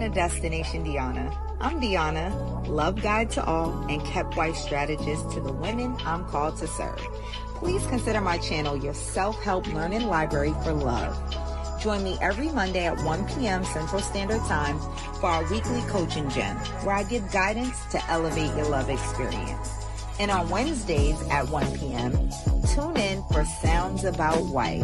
to Destination Deanna. I'm Deanna, love guide to all and kept wife strategist to the women I'm called to serve. Please consider my channel your self-help learning library for love. Join me every Monday at 1 p.m. Central Standard Time for our weekly coaching gem, where I give guidance to elevate your love experience. And on Wednesdays at 1 p.m., tune in for Sounds About Wife,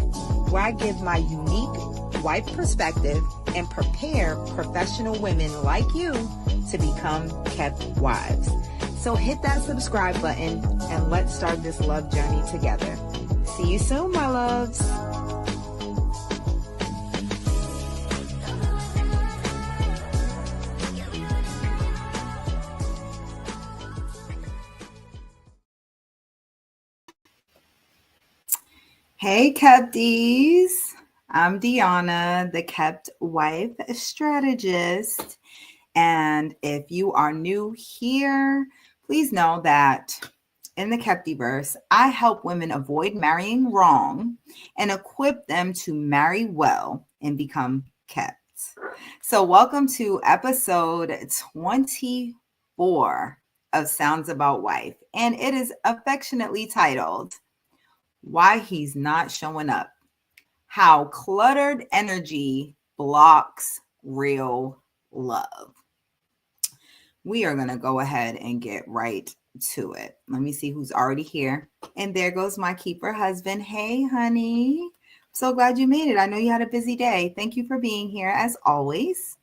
where I give my unique wife perspective and prepare professional women like you to become kept wives. So hit that subscribe button and let's start this love journey together. See you soon, my loves. Hey, Kepties. I'm Deanna, the kept wife strategist. And if you are new here, please know that in the Keptiverse, I help women avoid marrying wrong and equip them to marry well and become kept. So welcome to episode 24 of Sounds About Wife. And it is affectionately titled, Why He's Not Showing Up. How cluttered energy blocks real love. We are going to go ahead and get right to it. Let me see who's already here. And there goes my keeper husband. Hey, honey. I'm so glad you made it. I know you had a busy day. Thank you for being here as always.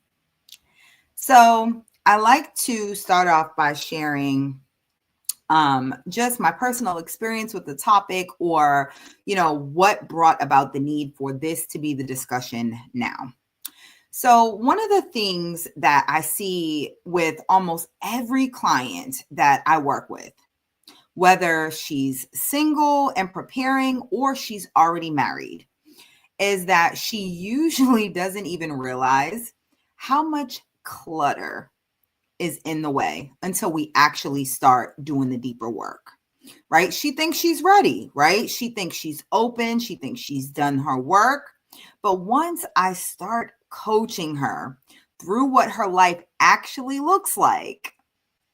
So I like to start off by sharing just my personal experience with the topic, or, what brought about the need for this to be the discussion now. So one of the things that I see with almost every client that I work with, whether she's single and preparing or she's already married, is that she usually doesn't even realize how much clutter is in the way until we actually start doing the deeper work, right? She thinks she's ready, right? She thinks she's open. She thinks she's done her work. But once I start coaching her through what her life actually looks like,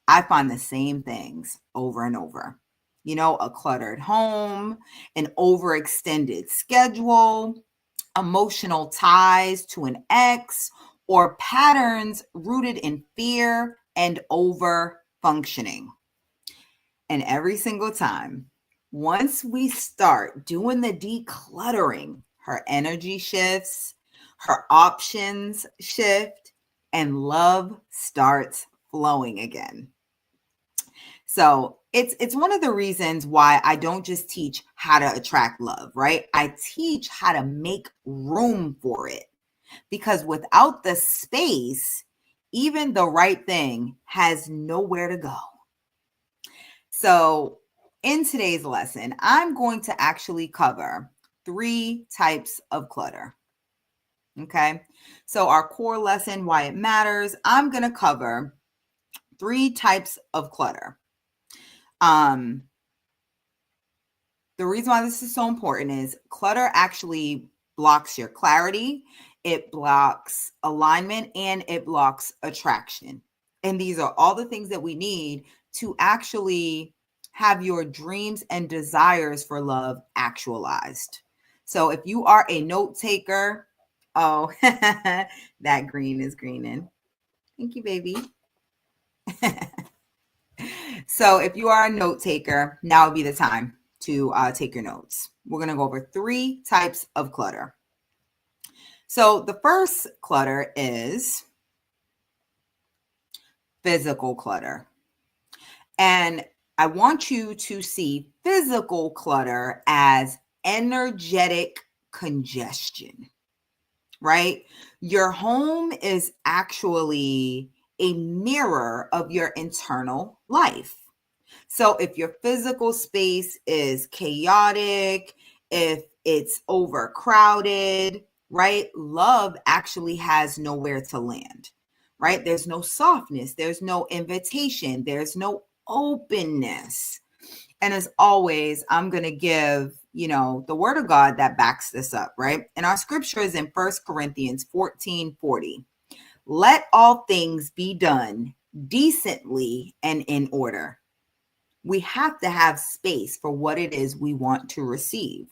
I find the same things over and over. A cluttered home, an overextended schedule, emotional ties to an ex, or patterns rooted in fear and over functioning. And every single time, once we start doing the decluttering, her energy shifts, her options shift, and love starts flowing again. So it's one of the reasons why I don't just teach how to attract love, right? I teach how to make room for it. Because without the space, even the right thing has nowhere to go. So in today's lesson, I'm going to actually cover 3 types of clutter. Okay. So our core lesson, why it matters, I'm going to cover 3 types of clutter. The reason why this is so important is clutter actually blocks your clarity. It blocks alignment and it blocks attraction. And these are all the things that we need to actually have your dreams and desires for love actualized. So if you are a note taker, that green is greening. Thank you, baby. So if you are a note taker, now would be the time to take your notes. We're going to go over 3 types of clutter. So the first clutter is physical clutter. And I want you to see physical clutter as energetic congestion, right? Your home is actually a mirror of your internal life. So if your physical space is chaotic, if it's overcrowded, right? Love actually has nowhere to land, right? There's no softness. There's no invitation. There's no openness. And as always, I'm going to give, the word of God that backs this up, right? And our scripture is in 1 Corinthians 14:40. Let all things be done decently and in order. We have to have space for what it is we want to receive.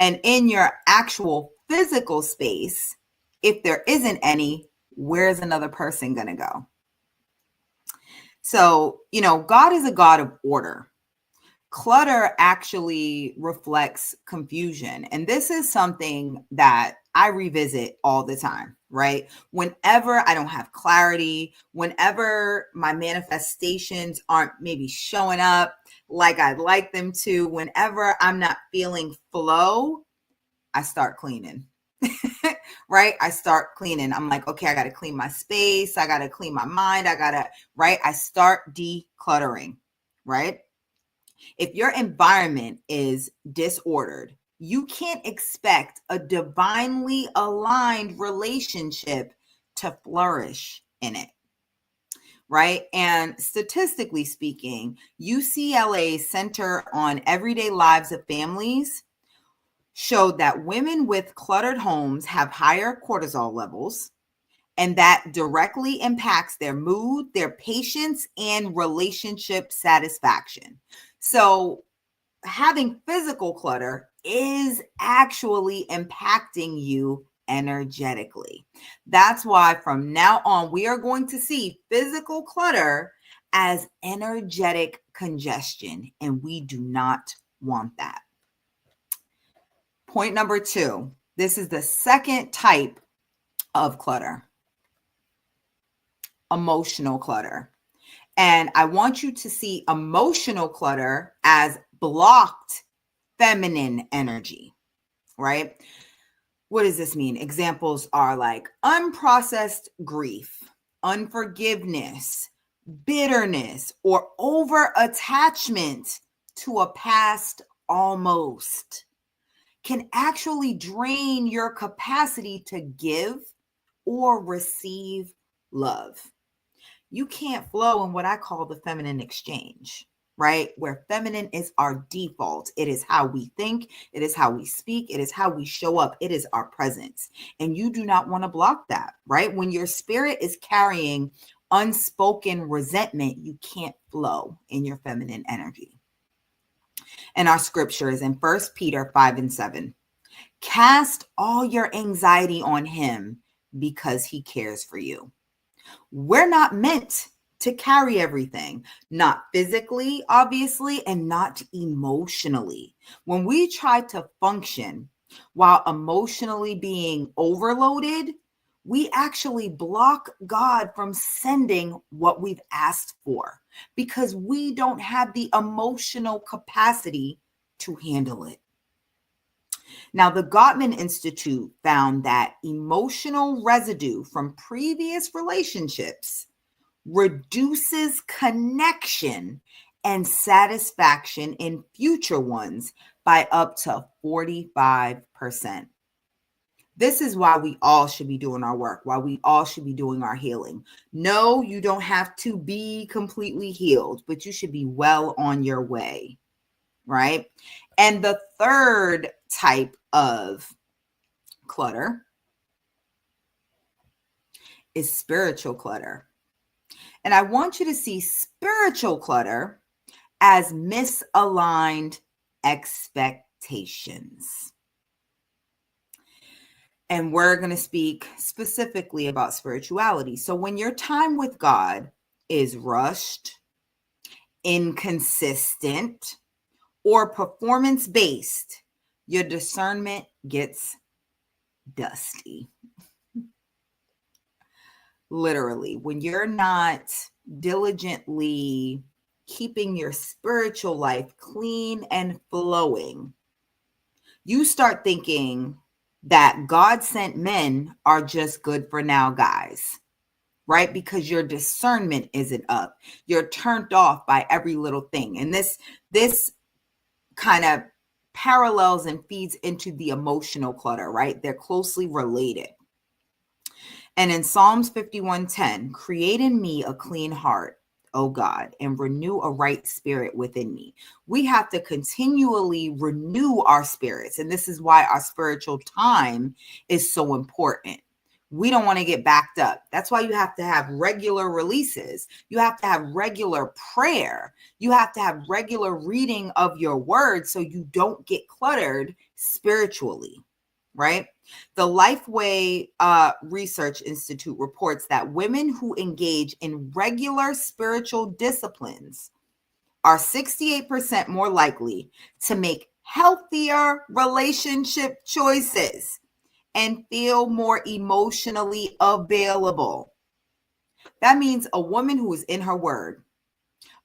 And in your actual physical space, if there isn't any, where's another person going to go? So, God is a God of order. Clutter actually reflects confusion. And this is something that I revisit all the time, right? Whenever I don't have clarity, whenever my manifestations aren't maybe showing up like I'd like them to, whenever I'm not feeling flow, I start cleaning. Right? I start cleaning. I'm like, okay, I got to clean my space. I got to clean my mind. Right? I start decluttering, right? If your environment is disordered, you can't expect a divinely aligned relationship to flourish in it. Right? And statistically speaking, UCLA's Center on Everyday Lives of Families showed that women with cluttered homes have higher cortisol levels, and that directly impacts their mood, their patience, and relationship satisfaction. So having physical clutter is actually impacting you energetically. That's why from now on, we are going to see physical clutter as energetic congestion, and we do not want that. Point number 2, this is the second type of clutter, emotional clutter. And I want you to see emotional clutter as blocked feminine energy, right? What does this mean? Examples are like unprocessed grief, unforgiveness, bitterness, or over attachment to a past almost can actually drain your capacity to give or receive love. You can't flow in what I call the feminine exchange, right? Where feminine is our default. It is how we think. It is how we speak. It is how we show up. It is our presence. And you do not want to block that, right? When your spirit is carrying unspoken resentment, you can't flow in your feminine energy. And our scripture is in 1 Peter 5:7. Cast all your anxiety on him because he cares for you. We're not meant to carry everything, not physically, obviously, and not emotionally. When we try to function while emotionally being overloaded, we actually block God from sending what we've asked for because we don't have the emotional capacity to handle it. Now, the Gottman Institute found that emotional residue from previous relationships reduces connection and satisfaction in future ones by up to 45%. This is why we all should be doing our work, why we all should be doing our healing. No, you don't have to be completely healed, but you should be well on your way, right? And the third type of clutter is spiritual clutter. And I want you to see spiritual clutter as misaligned expectations. And we're going to speak specifically about spirituality. So when your time with God is rushed, inconsistent, or performance-based, your discernment gets dusty. Literally, when you're not diligently keeping your spiritual life clean and flowing, you start thinking that God-sent men are just good for now guys, right? Because your discernment isn't up. You're turned off by every little thing. And this kind of parallels and feeds into the emotional clutter, right? They're closely related. And in Psalms 51:10, create in me a clean heart, O God, and renew a right spirit within me. We have to continually renew our spirits. And this is why our spiritual time is so important. We don't want to get backed up. That's why you have to have regular releases. You have to have regular prayer. You have to have regular reading of your word so you don't get cluttered spiritually, right? The Lifeway Research Institute reports that women who engage in regular spiritual disciplines are 68% more likely to make healthier relationship choices and feel more emotionally available. That means a woman who is in her word,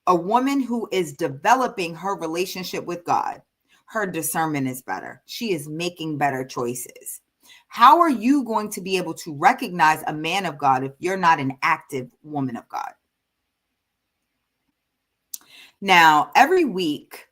a woman who is developing her relationship with God, her discernment is better. She is making better choices. How are you going to be able to recognize a man of God if you're not an active woman of God? Now, every week,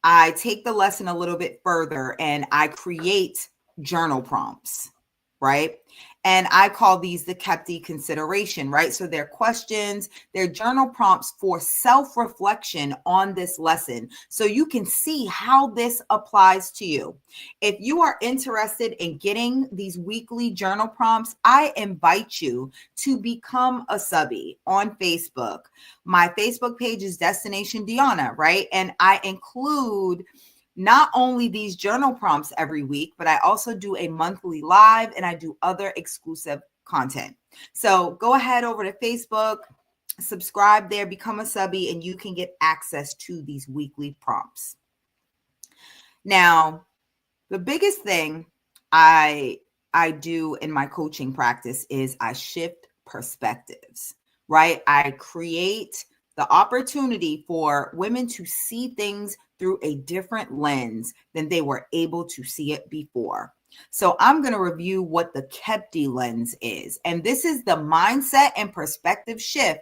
I take the lesson a little bit further and I create journal prompts, right? And I call these the KeepHer consideration, right? So they're questions, they're journal prompts for self-reflection on this lesson. So you can see how this applies to you. If you are interested in getting these weekly journal prompts, I invite you to become a subby on Facebook. My Facebook page is Destination Deanna, right? And I include not only these journal prompts every week, but I also do a monthly live and I do other exclusive content. So go ahead over to Facebook, subscribe there, become a subby, and you can get access to these weekly prompts. Now, the biggest thing I do in my coaching practice is I shift perspectives, right? I create the opportunity for women to see things through a different lens than they were able to see it before. So I'm going to review what the KeepHer lens is. And this is the mindset and perspective shift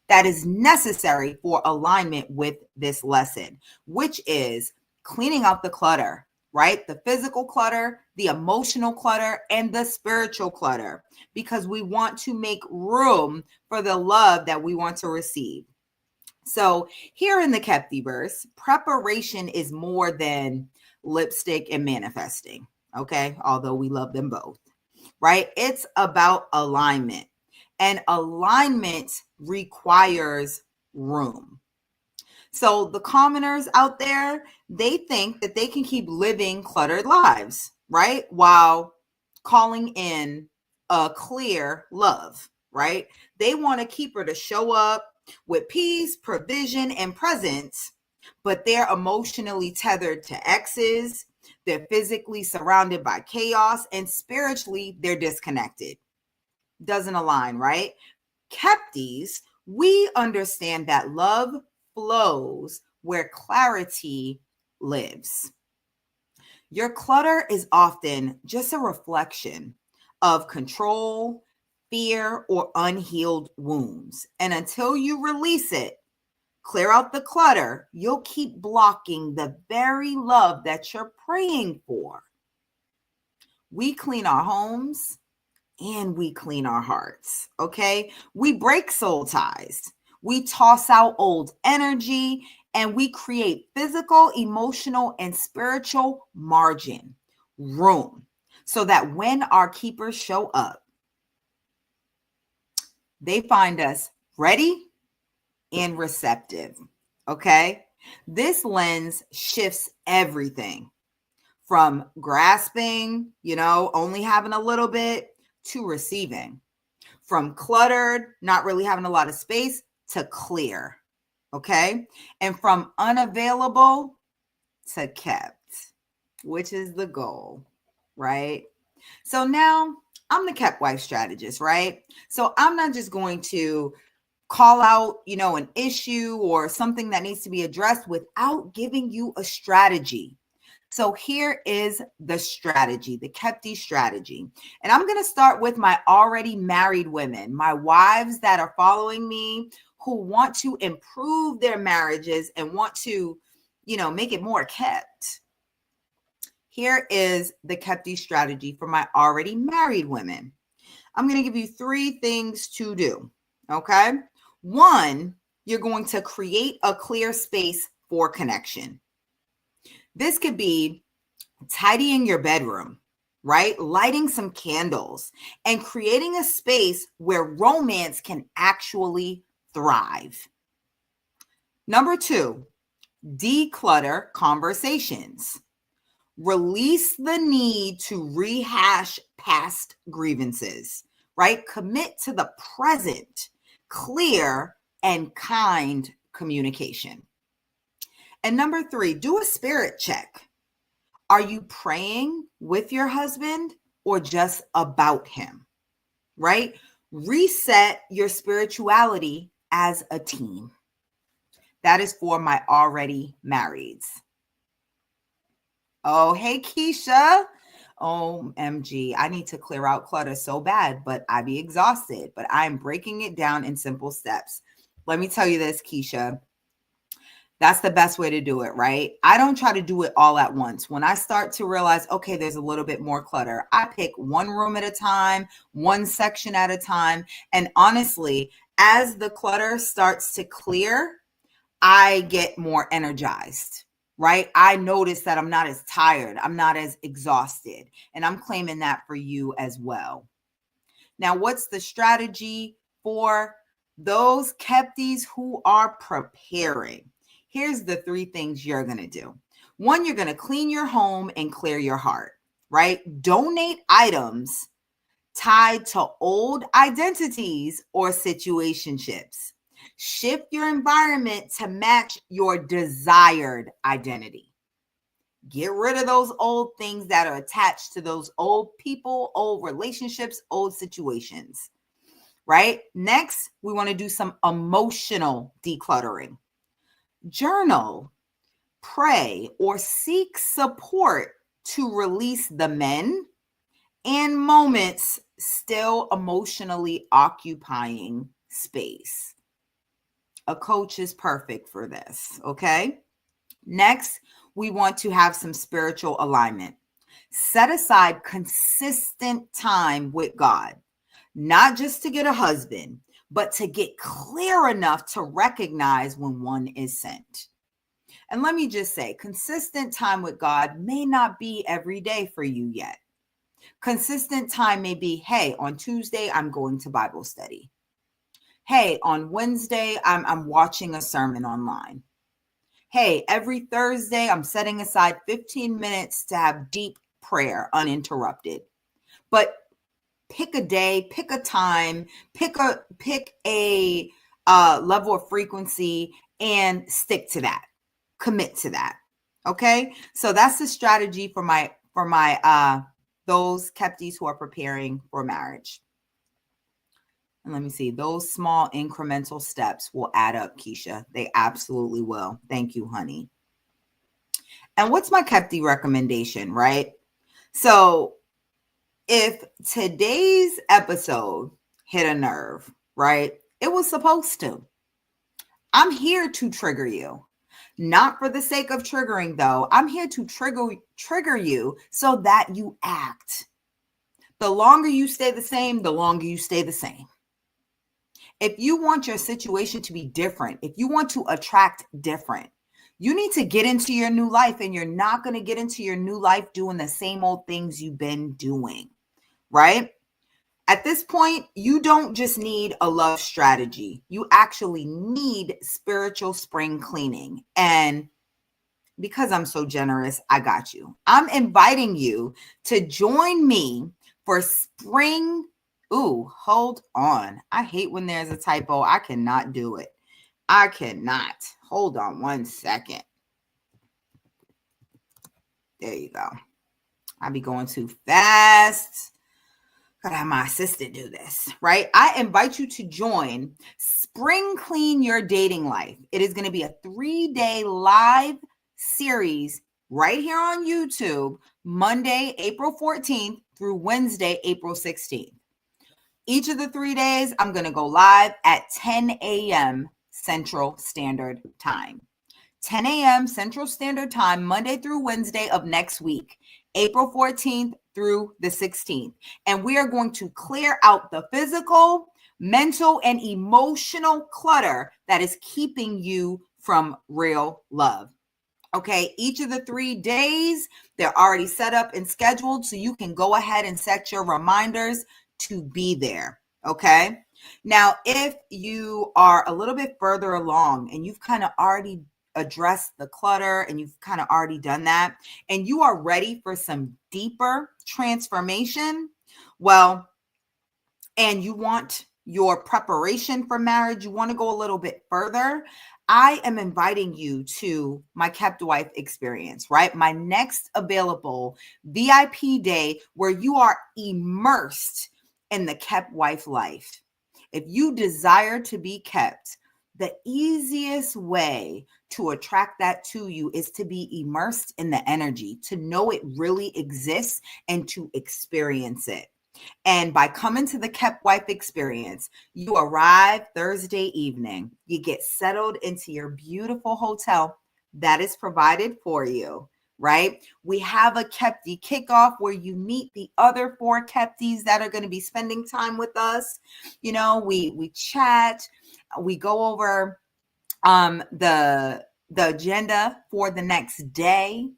that is necessary for alignment with this lesson, which is cleaning out the clutter, right? The physical clutter, the emotional clutter, and the spiritual clutter, because we want to make room for the love that we want to receive. So here in the KeepHer verse, preparation is more than lipstick and manifesting, okay? Although we love them both, right? It's about alignment, and alignment requires room. So the commoners out there, they think that they can keep living cluttered lives, right? While calling in a clear love, right? They want a keeper to show up with peace, provision, and presence, but they're emotionally tethered to exes. They're physically surrounded by chaos, and spiritually, they're disconnected. Doesn't align, right? KeepHers, we understand that love flows where clarity lives. Your clutter is often just a reflection of control, fear, or unhealed wounds. And until you release it, clear out the clutter, you'll keep blocking the very love that you're praying for. We clean our homes and we clean our hearts, okay? We break soul ties. We toss out old energy and we create physical, emotional, and spiritual margin, room, so that when our keepers show up, they find us ready and receptive, okay? This lens shifts everything from grasping, only having a little bit, to receiving. From cluttered, not really having a lot of space, to clear, okay? And from unavailable to kept, which is the goal, right? So now I'm the kept wife strategist, right? So I'm not just going to call out, an issue or something that needs to be addressed without giving you a strategy. So here is the strategy, the KeepHer strategy. And I'm going to start with my already married women, my wives that are following me, who want to improve their marriages and want to, make it more kept. Here is the KeepHer strategy for my already married women. I'm going to give you 3 things to do, okay? 1, you're going to create a clear space for connection. This could be tidying your bedroom, right? Lighting some candles and creating a space where romance can actually thrive. Number 2, declutter conversations. Release the need to rehash past grievances, right? Commit to the present, clear and kind communication. And number 3, do a spirit check. Are you praying with your husband or just about him, right? Reset your spirituality as a team. That is for my already marrieds. Oh, hey, Keisha. OMG, I need to clear out clutter so bad, but I be exhausted. But I'm breaking it down in simple steps. Let me tell you this, Keisha. That's the best way to do it, right? I don't try to do it all at once. When I start to realize, okay, there's a little bit more clutter, I pick one room at a time, one section at a time. And honestly, as the clutter starts to clear, I get more energized, right? I notice that I'm not as tired. I'm not as exhausted. And I'm claiming that for you as well. Now, what's the strategy for those Kepties who are preparing? Here's the 3 things you're going to do. 1, you're going to clean your home and clear your heart, right? Donate items tied to old identities or situationships. Shift your environment to match your desired identity. Get rid of those old things that are attached to those old people, old relationships, old situations, right? Next, we want to do some emotional decluttering. Journal, pray, or seek support to release the men and moments still emotionally occupying space. A coach is perfect for this, okay? Next, we want to have some spiritual alignment. Set aside consistent time with God, not just to get a husband, but to get clear enough to recognize when one is sent. And let me just say, consistent time with God may not be every day for you yet. Consistent time may be, hey, on Tuesday, I'm going to Bible study. Hey, on Wednesday, I'm watching a sermon online. Hey, every Thursday, I'm setting aside 15 minutes to have deep prayer uninterrupted. But pick a day, pick a time, pick a level of frequency and stick to that. Commit to that. Okay? So that's the strategy for my those Kepties who are preparing for marriage. And let me see, those small incremental steps will add up, Keisha. They absolutely will. Thank you, honey. And what's my Keptie recommendation, right? So if today's episode hit a nerve, right? It was supposed to. I'm here to trigger you. Not for the sake of triggering, though. I'm here to trigger you so that you act. The longer you stay the same, the longer you stay the same. If you want your situation to be different, if you want to attract different, you need to get into your new life, and you're not going to get into your new life doing the same old things you've been doing, right? At this point, you don't just need a love strategy. You actually need spiritual spring cleaning. And because I'm so generous, I got you. I'm inviting you to join me for spring. Ooh, hold on. I hate when there's a typo. I cannot do it. I cannot. Hold on one second. There you go. I be going too fast. Gotta have my assistant do this, right? I invite you to join Spring Clean Your Dating Life. It is going to be a 3-day live series right here on YouTube, Monday, April 14th through Wednesday, April 16th. Each of the 3 days, I'm going to go live at 10 a.m. Central Standard Time. 10 a.m. Central Standard Time, Monday through Wednesday of next week, April 14th through the 16th. And we are going to clear out the physical, mental, and emotional clutter that is keeping you from real love. Okay, each of the 3 days, they're already set up and scheduled, so you can go ahead and set your reminders to be there. Okay. Now, if you are a little bit further along and you've kind of already addressed the clutter and you've kind of already done that, and you are ready for some deeper transformation, well, and you want your preparation for marriage, you want to go a little bit further, I am inviting you to my Kept Wife experience, right? My next available VIP day where you are immersed in the Kept Wife life. If you desire to be kept, the easiest way to attract that to you is to be immersed in the energy, to know it really exists and to experience it. And by coming to the Kept Wife experience, you arrive Thursday evening. You get settled into your beautiful hotel that is provided for you, right? We have a Kepty kickoff where you meet the other 4 Kepties that are going to be spending time with us. You know, we chat, we go over the agenda for the next day.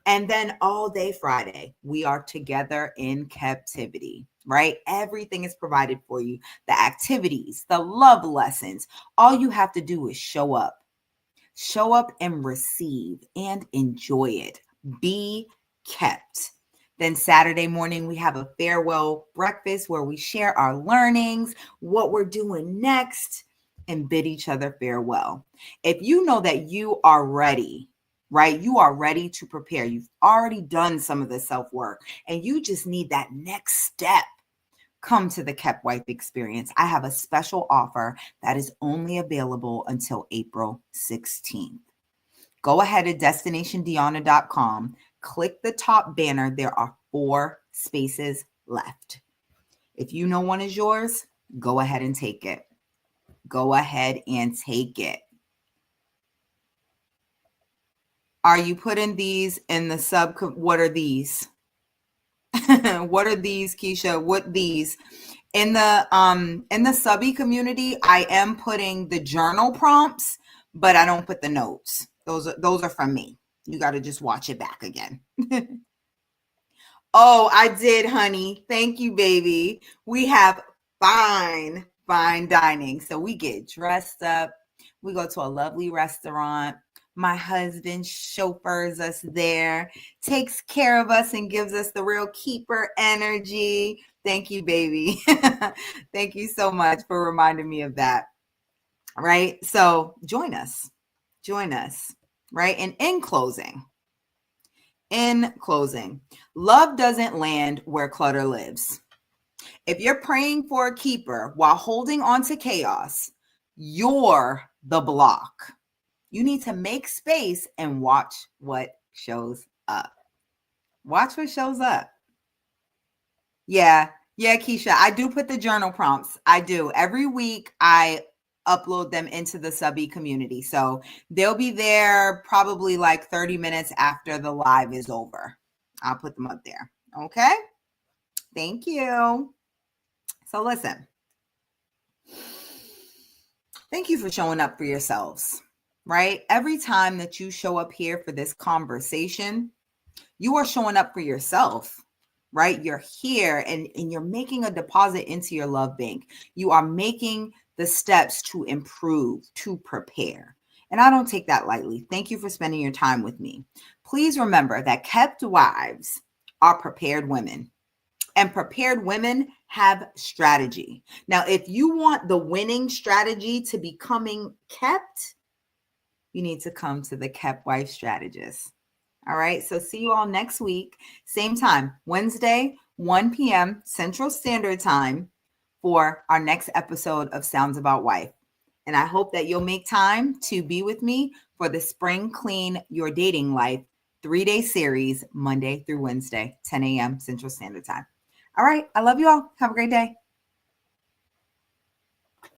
And then all day Friday, we are together in captivity, right? Everything is provided for you. The activities, the love lessons. All you have to do is show up and receive and enjoy it. Be kept. Then Saturday morning, we have a farewell breakfast where we share our learnings, what we're doing next, and bid each other farewell. If you know that you are ready, right? You are ready to prepare. You've already done some of the self-work and you just need that next step. Come to the Kept Wife experience. I have a special offer that is only available until April 16th. Go ahead to destinationdeanna.com. Click the top banner. There are 4 spaces left. If you know one is yours, go ahead and take it. Go ahead and take it. Are you putting these in the sub? What are these? What are these, Keisha? What these? In the subby community, I am putting the journal prompts, but I don't put the notes. Those are from me. You got to just watch it back again. Oh, I did, honey. Thank you, baby. We have fine dining. So we get dressed up. We go to a lovely restaurant. My husband chauffeurs us there, takes care of us and gives us the real KeepHer energy. Thank you, baby. Thank you so much for reminding me of that. Right? So join us, right? And in closing, love doesn't land where clutter lives. If you're praying for a keeper while holding on to chaos, you're the block. You need to make space and watch what shows up. Watch what shows up. Yeah, Keisha, I do put the journal prompts. I do. Every week I upload them into the subby community. So they'll be there probably like 30 minutes after the live is over. I'll put them up there. Okay. Thank you. So listen, thank you for showing up for yourselves, right? Every time that you show up here for this conversation, you are showing up for yourself, right? You're here and you're making a deposit into your love bank. You are making the steps to improve, to prepare. And I don't take that lightly. Thank you for spending your time with me. Please remember that kept wives are prepared women. And prepared women have strategy. Now, if you want the winning strategy to becoming kept, you need to come to the Kept Wife Strategist. All right. So see you all next week. Same time, Wednesday, 1 p.m. Central Standard Time for our next episode of Sounds About Wife. And I hope that you'll make time to be with me for the Spring Clean Your Dating Life 3-day series, Monday through Wednesday, 10 a.m. Central Standard Time. All right. I love you all. Have a great day.